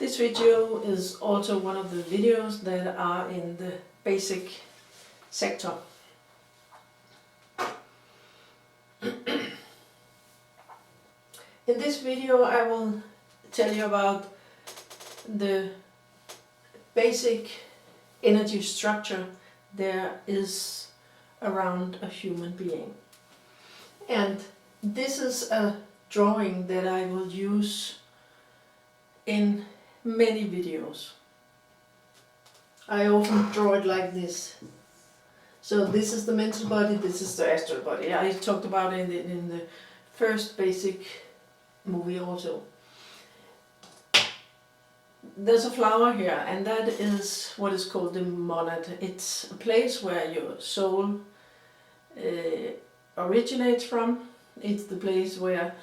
This video is also one of the videos that are in the basic sector. In this video I will tell you about the basic energy structure there is around a human being. And this is a drawing that I will use in many videos. I often draw it like this. So this is the mental body, this is the astral body. I talked about it in the first basic movie also. There's a flower here, and that is what is called the monad. It's a place where your soul originates from. It's the place where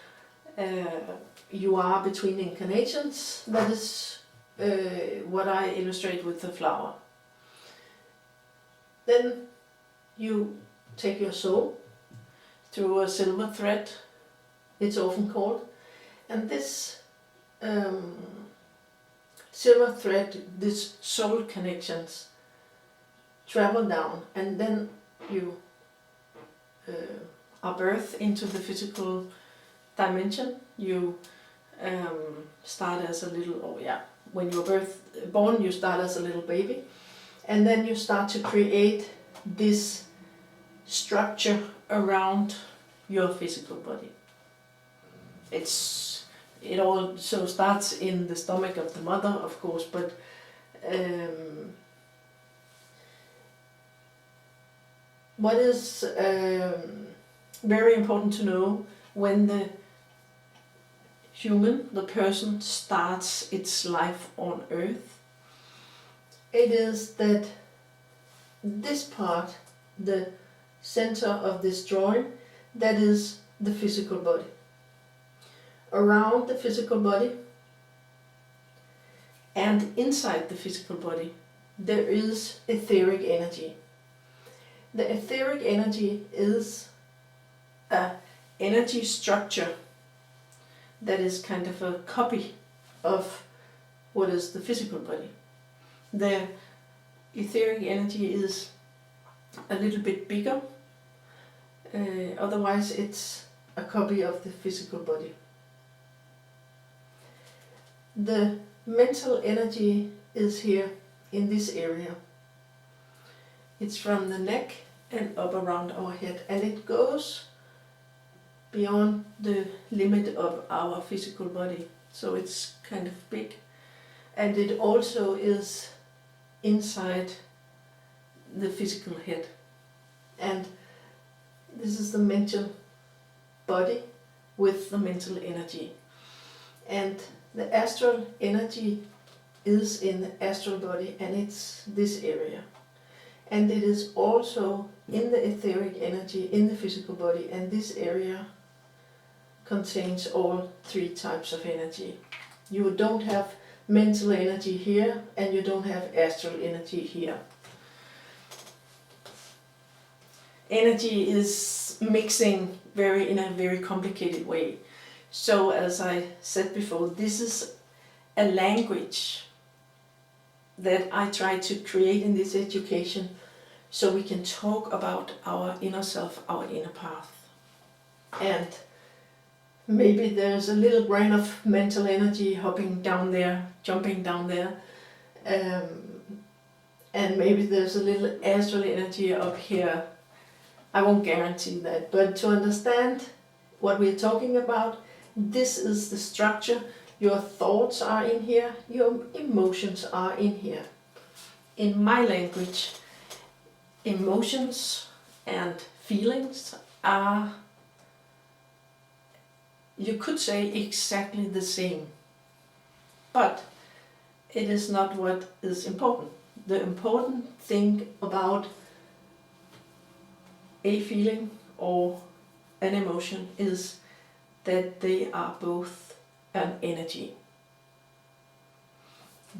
you are between incarnations. That is what I illustrate with the flower. Then you take your soul through a silver thread, it's often called, and this silver thread, these soul connections travel down, and then you are birthed into the physical dimension. You start as a little, when you're born you start as a little baby, and then you start to create this structure around your physical body. It also starts in the stomach of the mother, of course, but what is very important to know when the person starts its life on earth, it is that this part, the center of this drawing, that is the physical body. Around the physical body and inside the physical body there is etheric energy. The etheric energy is an energy structure that is kind of a copy of what is the physical body. The etheric energy is a little bit bigger, otherwise it's a copy of the physical body. The mental energy is here in this area. It's from the neck and up around our head, and it goes beyond the limit of our physical body, so it's kind of big, and it also is inside the physical head. And this is the mental body with the mental energy, and the astral energy is in the astral body, and it's this area, and it is also in the etheric energy in the physical body, and this area contains all three types of energy. You don't have mental energy here, and you don't have astral energy here. Energy is mixing in a very complicated way. So as I said before, this is a language that I try to create in this education so we can talk about our inner self, our inner path. And maybe there's a little grain of mental energy hopping down there, jumping down there, and maybe there's a little astral energy up here. I won't guarantee that, but to understand what we're talking about, this is the structure. Your thoughts are in here, your emotions are in here. In my language, emotions and feelings are, you could say, exactly the same. But it is not what is important. The important thing about a feeling or an emotion is that they are both an energy.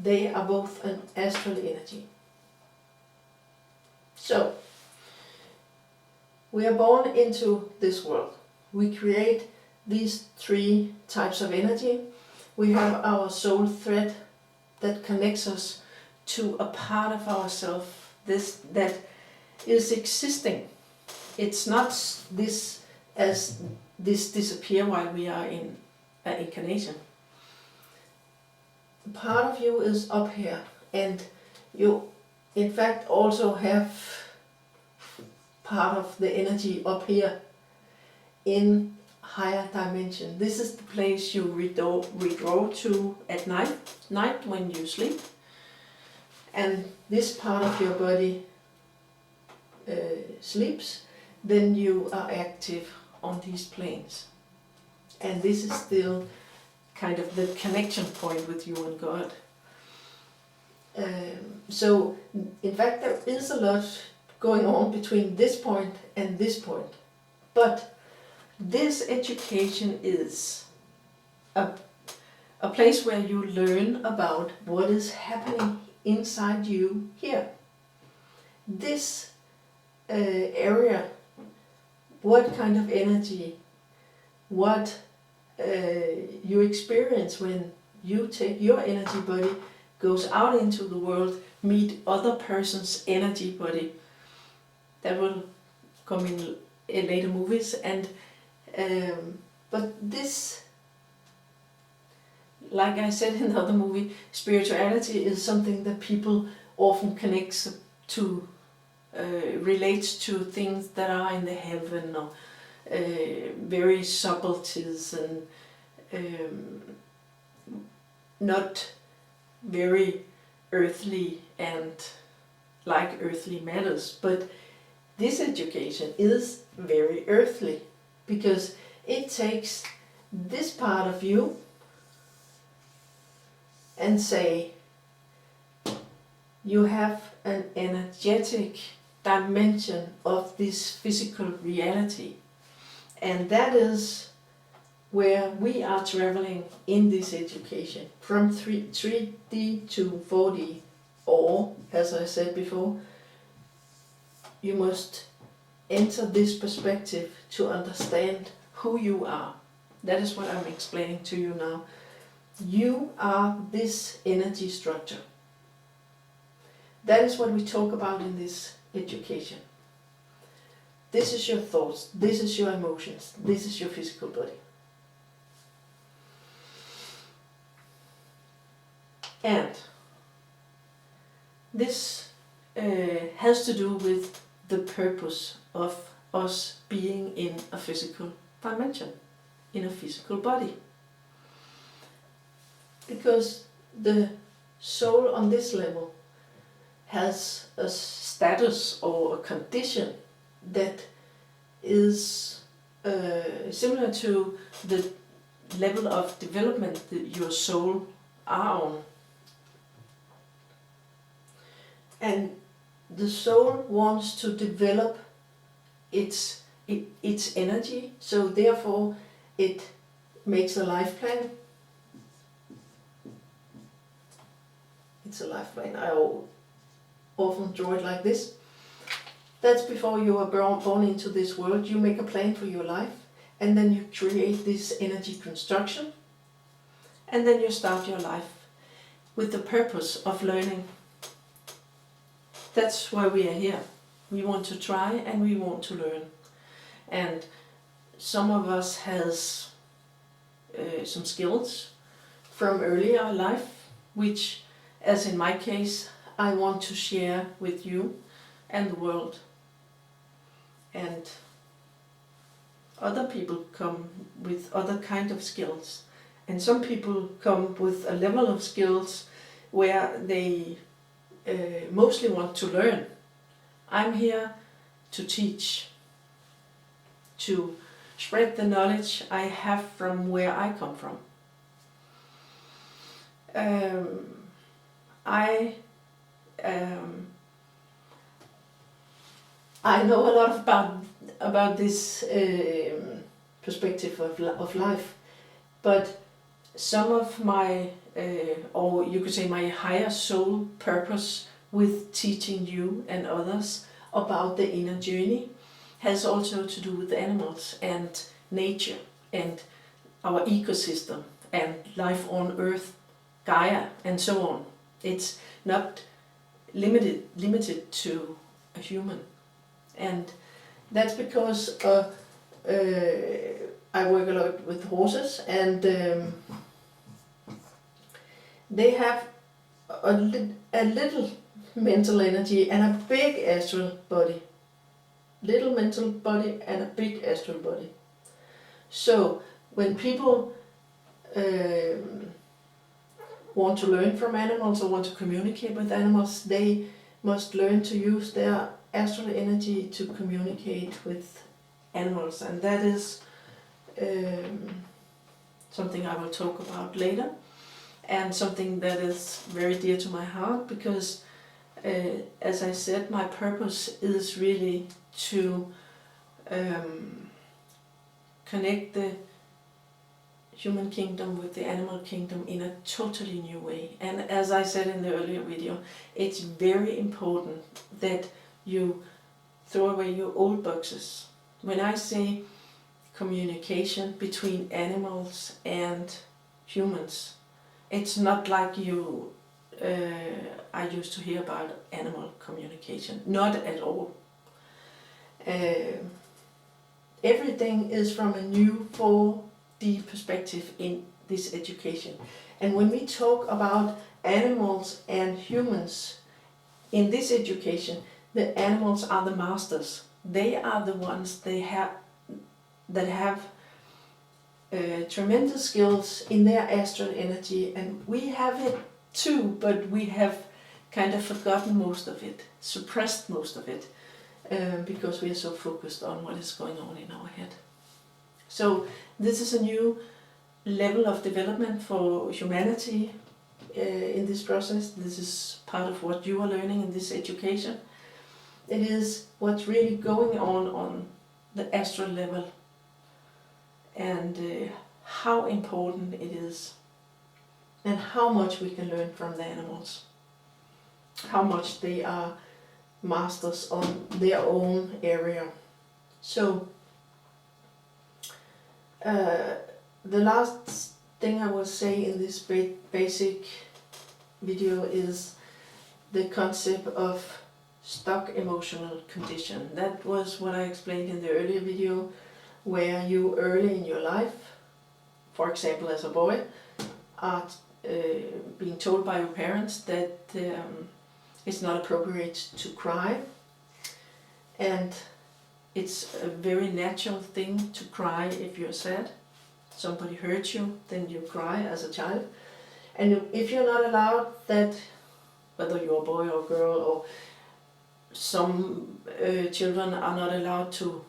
They are both an astral energy. So, we are born into this world. We create these three types of energy. We have our soul thread that connects us to a part of ourselves that is existing. It's not this as this disappear while we are in an incarnation. Part of you is up here, and you in fact also have part of the energy up here in higher dimension. This is the place you withdraw to at night when you sleep, and this part of your body sleeps. Then you are active on these planes, and this is still kind of the connection point with you and God. So in fact there is a lot going on between this point and this point, but this education is a place where you learn about what is happening inside you here. This area, what kind of energy, what you experience when you take your energy body, goes out into the world, meet other person's energy body. That will come in later movies, and but this, like I said in the other movie, spirituality is something that people often connect to, relates to things that are in the heaven, or very subtleties, and not very earthly and like earthly matters. But this education is very earthly, because it takes this part of you and say you have an energetic dimension of this physical reality, and that is where we are traveling in this education, from 3D to 4D, or, as I said before, you must enter this perspective to understand who you are. That is what I'm explaining to you now. You are this energy structure. That is what we talk about in this education. This is your thoughts, this is your emotions, this is your physical body. And this has to do with the purpose of us being in a physical dimension, in a physical body. Because the soul on this level has a status or a condition that is similar to the level of development that your soul are on. And the soul wants to develop its energy, so therefore it makes a life plan. It's a life plan. I often draw it like this. That's before you are born into this world. You make a plan for your life, and then you create this energy construction, and then you start your life with the purpose of learning. That's why we are here. We want to try and we want to learn. And some of us has some skills from earlier life, which, as in my case, I want to share with you and the world. And other people come with other kind of skills. And some people come with a level of skills where they mostly want to learn. I'm here to teach, to spread the knowledge I have from where I come from. I know a lot about this perspective of life, but some of my, or you could say my higher soul purpose with teaching you and others about the inner journey has also to do with animals and nature and our ecosystem and life on Earth Gaia, and so on. It's not limited to a human. And that's because I work a lot with horses, and they have a little mental energy and a big astral body. Little mental body and a big astral body. So when people want to learn from animals or want to communicate with animals, they must learn to use their astral energy to communicate with animals, and that is something I will talk about later, and something that is very dear to my heart, because as I said, my purpose is really to connect the human kingdom with the animal kingdom in a totally new way. And as I said in the earlier video, it's very important that you throw away your old boxes. When I say communication between animals and humans, it's not like I used to hear about animal communication. Not at all. Everything is from a new 4D perspective in this education. And when we talk about animals and humans in this education, the animals are the masters. They are the ones that have tremendous skills in their astral energy, and we have it too, but we have kind of forgotten most of it, suppressed most of it, because we are so focused on what is going on in our head. So this is a new level of development for humanity in this process. This is part of what you are learning in this education. It is what's really going on the astral level, and how important it is, and how much we can learn from the animals, how much they are masters on their own area. So the last thing I will say in this basic video is the concept of stuck emotional condition. That was what I explained in the earlier video, where you early in your life, for example as a boy, are being told by your parents that it's not appropriate to cry, and it's a very natural thing to cry if you're sad. Somebody hurts you, then you cry as a child. And if you're not allowed that, whether you're a boy or girl, or some children are not allowed to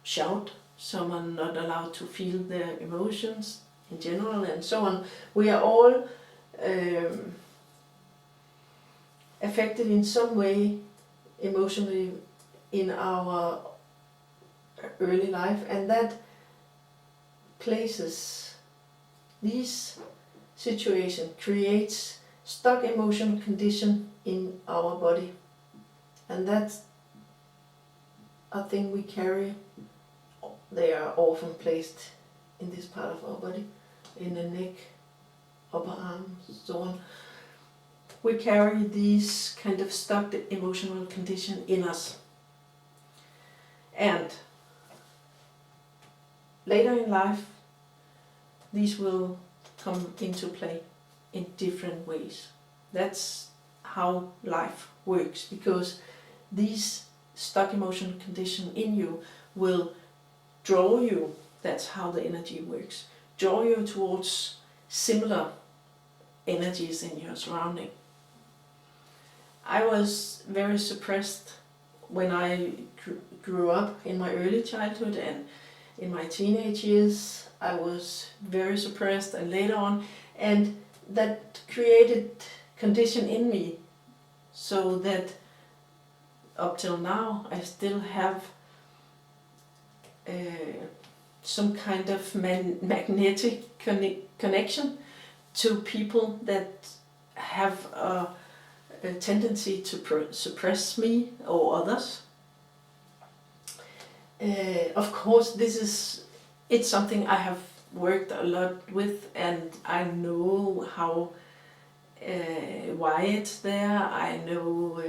shout, some are not allowed to feel their emotions in general, and so on. We are all affected in some way emotionally in our early life, and that places, these situation creates stuck emotional condition in our body, and that's a thing we carry. They are often placed in this part of our body, in the neck, upper arm, so on. We carry these kind of stuck emotional condition in us, and later in life these will come into play in different ways. That's how life works, because these stuck emotional condition in you will draw you, that's how the energy works, draw you towards similar energies in your surrounding. I was very suppressed when I grew up in my early childhood, and in my teenage years I was very suppressed, and later on, and that created condition in me, so that up till now I still have some kind of magnetic connection to people that have a tendency to suppress me or others. Of course, it's something I have worked a lot with, and I know how why it's there. I know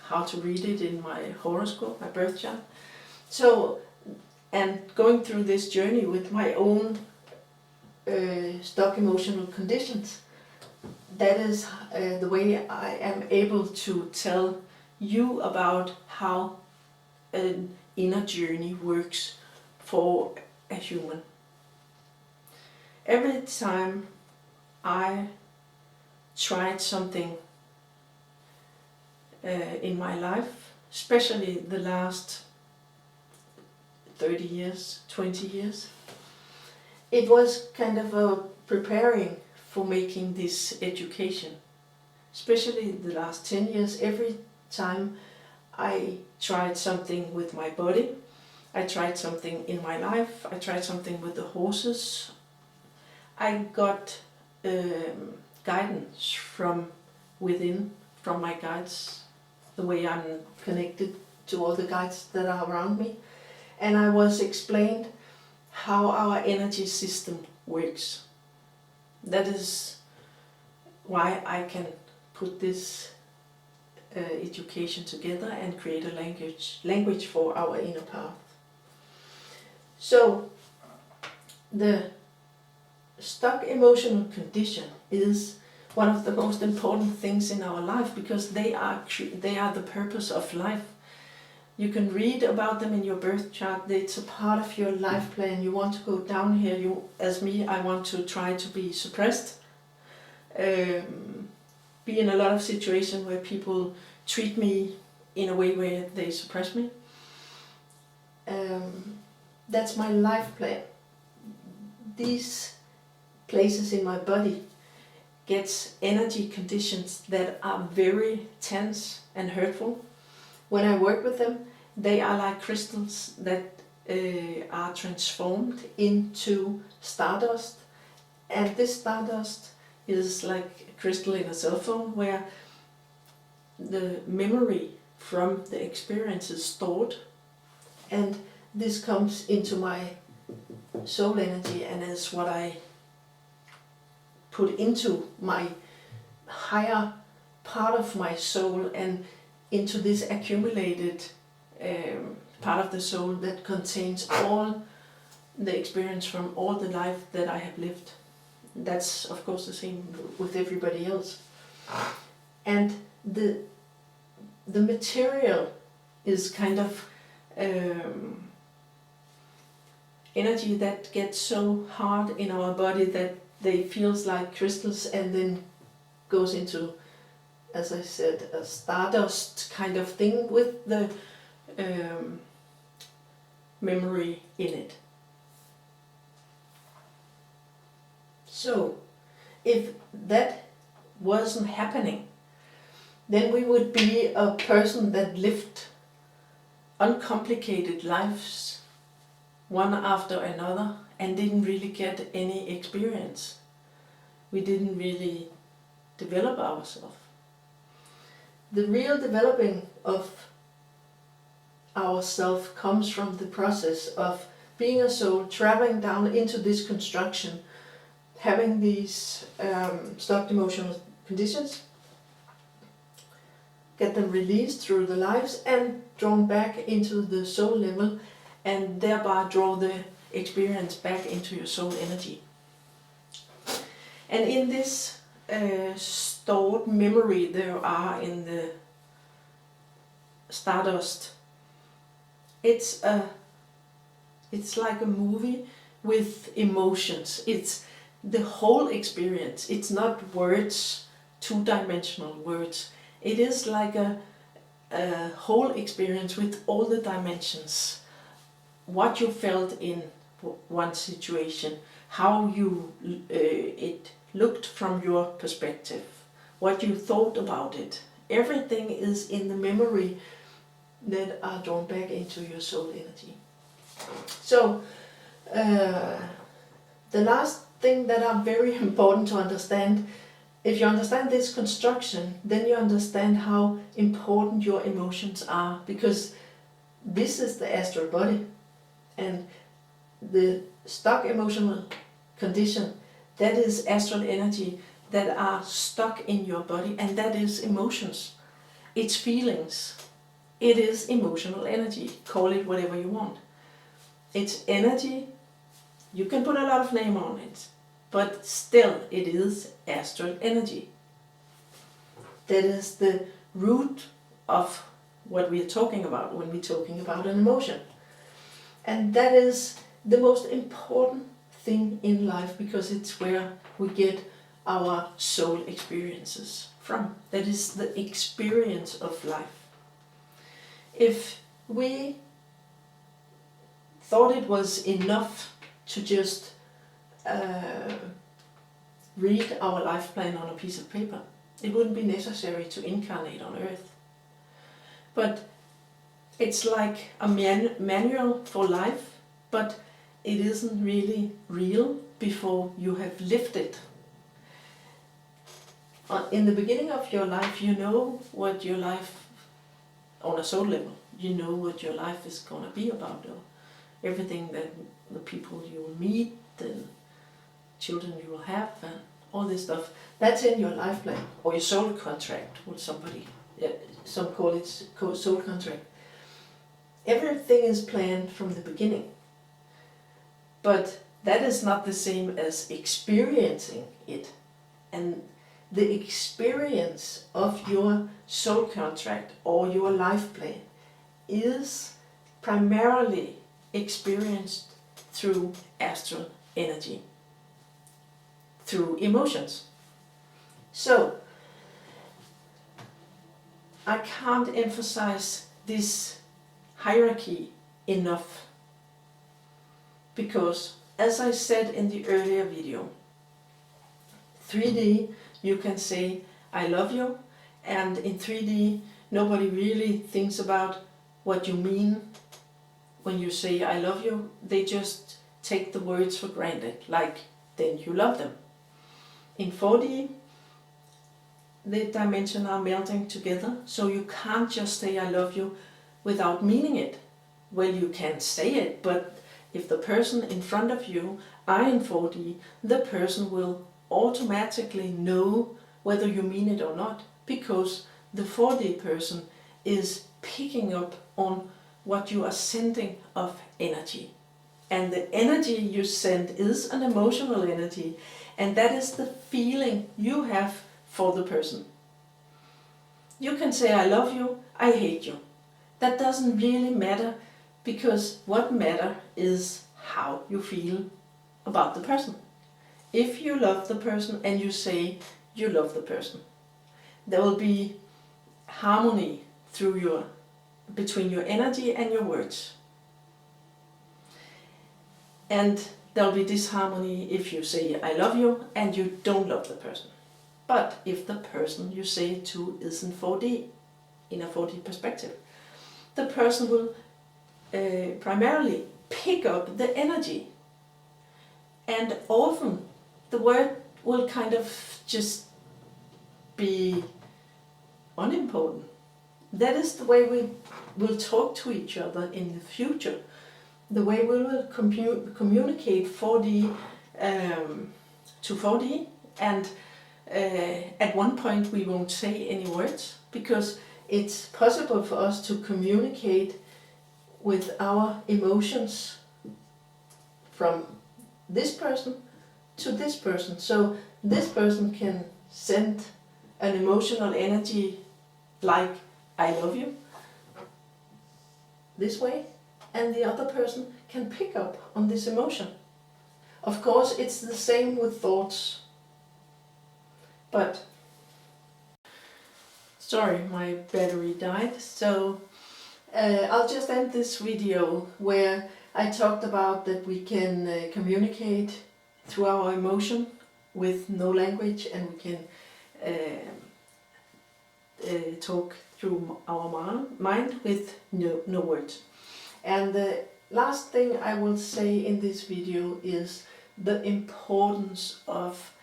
how to read it in my horoscope, my birth chart. So, and going through this journey with my own stuck emotional conditions, that is the way I am able to tell you about how an inner journey works for a human. Every time I tried something in my life, especially the last 30 years, 20 years, it was kind of a preparing for making this education. Especially the last 10 years, every time I tried something with my body, I tried something in my life, I tried something with the horses, I got guidance from within, from my guides, the way I'm connected to all the guides that are around me. And I was explained how our energy system works. That is why I can put this education together and create a language for our inner path. So the stuck emotional condition is one of the most important things in our life, because they are the purpose of life. You can read about them in your birth chart. It's a part of your life plan. You want to go down here. You, as me, I want to try to be suppressed. Be in a lot of situations where people treat me in a way where they suppress me. That's my life plan. These places in my body gets energy conditions that are very tense and hurtful. When I work with them, they are like crystals that are transformed into stardust. And this stardust is like a crystal in a cell phone, where the memory from the experience is stored. And this comes into my soul energy and is what I put into my higher part of my soul, and into this accumulated part of the soul that contains all the experience from all the life that I have lived. That's of course the same with everybody else. And the material is kind of energy that gets so hard in our body that they feels like crystals, and then goes into, as I said, a stardust kind of thing with the memory in it. So, if that wasn't happening, then we would be a person that lived uncomplicated lives, one after another, and didn't really get any experience. We didn't really develop ourselves. The real developing of ourself comes from the process of being a soul, traveling down into this construction, having these stuck emotional conditions, get them released through the lives and drawn back into the soul level, and thereby draw the experience back into your soul energy. And in this stored memory there are in the stardust, it's like a movie with emotions. It's the whole experience. It's not words, two-dimensional words. It is like a whole experience with all the dimensions. What you felt in one situation, how you it looked from your perspective, what you thought about it. Everything is in the memory that are drawn back into your soul energy. So the last thing that are very important to understand, if you understand this construction, then you understand how important your emotions are, because this is the astral body, and the stuck emotional condition, that is astral energy that are stuck in your body, and that is emotions. It's feelings. It is emotional energy. Call it whatever you want. It's energy. You can put a lot of name on it, but still it is astral energy. That is the root of what we are talking about when we're talking about an emotion. And that is the most important thing in life, because it's where we get our soul experiences from. That is the experience of life. If we thought it was enough to just read our life plan on a piece of paper, it wouldn't be necessary to incarnate on Earth. But it's like a manual for life, but it isn't really real before you have lived it. In the beginning of your life, you know what your life, on a soul level, you know what your life is going to be about. Everything that the people you will meet, the children you will have, and all this stuff, that's in your life plan, or your soul contract, what some call it soul contract. Everything is planned from the beginning. But that is not the same as experiencing it. And the experience of your soul contract or your life plan is primarily experienced through astral energy, through emotions. So, I can't emphasize this hierarchy enough, because as I said in the earlier video, 3D you can say I love you, and in 3D nobody really thinks about what you mean when you say I love you. They just take the words for granted, like then you love them. In 4D the dimensions are melting together, so you can't just say I love you without meaning it. Well, you can say it, but if the person in front of you are in 4D, the person will automatically know whether you mean it or not, because the 4D person is picking up on what you are sending of energy. And the energy you send is an emotional energy, and that is the feeling you have for the person. You can say I love you, I hate you. That doesn't really matter, because what matters is how you feel about the person. If you love the person and you say you love the person, there will be harmony between your energy and your words. And there will be disharmony if you say I love you and you don't love the person. But if the person you say it to is in 4D, in a 4D perspective, the person will primarily pick up the energy. And often the word will kind of just be unimportant. That is the way we will talk to each other in the future. The way we will communicate 4D to 4D, and at one point we won't say any words, because it's possible for us to communicate with our emotions from this person to this person. So this person can send an emotional energy like I love you this way, and the other person can pick up on this emotion. Of course, it's the same with thoughts. But sorry, my battery died, so I'll just end this video where I talked about that we can communicate through our emotion with no language, and we can talk through our mind with no words. And the last thing I will say in this video is the importance of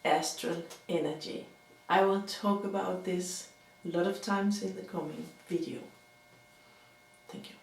astral energy. I will talk about this a lot of times in the coming video. Thank you.